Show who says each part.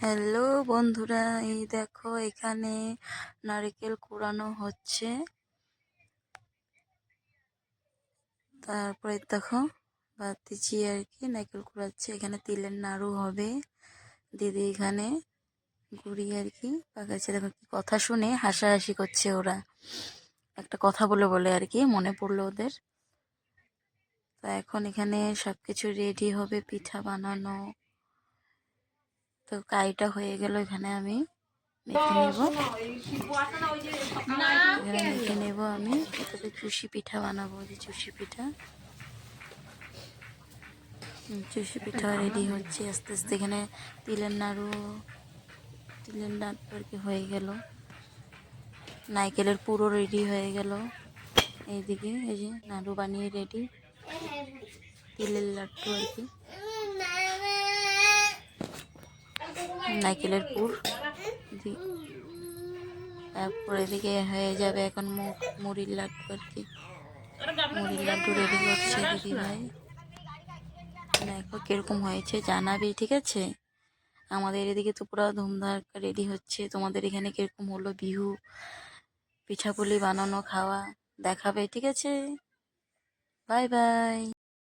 Speaker 1: Hello বন্ধুরা, এই দেখো এখানে নারকেল কুড়ানো হচ্ছে। তারপরে দেখো বাতিজি আর কি নারকেল কুড়াচ্ছে। এখানে তিলের নাড়ু হবে। দিদি এখানে গুড়ি আর কি পাকাচ্ছে। দেখো কি কথা শুনে হাসাহাসি করছে ওরা, একটা কথা বলে বলে আর কি মনে পড়লো ওদের। তা এখন এখানে সবকিছু রেডি হবে, পিঠা বানানো। তো কাইটা হয়ে গেল, এখানে আমি মেখে নেব। এখানে মেখে নেব আমি। তারপরে চুষি পিঠা বানাবো, যে চুষি পিঠা রেডি হচ্ছে আস্তে আস্তে। এখানে তিলের নাড়ু আর কি হয়ে গেল। নারকেলের পুরো রেডি হয়ে গেল। এইদিকে এই যে নাড়ু বানিয়ে রেডি, তিলের লাড্ডু আর কি, নারকেলের পুর। তারপর এদিকে হয়ে যাবে এখন মুড়ির লাড্ডু আর কি। মুড়ির লাড্ডু রেডি করছে দিদি ভাই। দেখো কিরকম হয়েছে জানাবি, ঠিক আছে? আমাদের এদিকে তো পুরো ধুমধাম রেডি হচ্ছে। তোমাদের এখানে কিরকম হলো বিহু পিঠাপুলি বানানো খাওয়া দেখাবে, ঠিক আছে? Bye bye.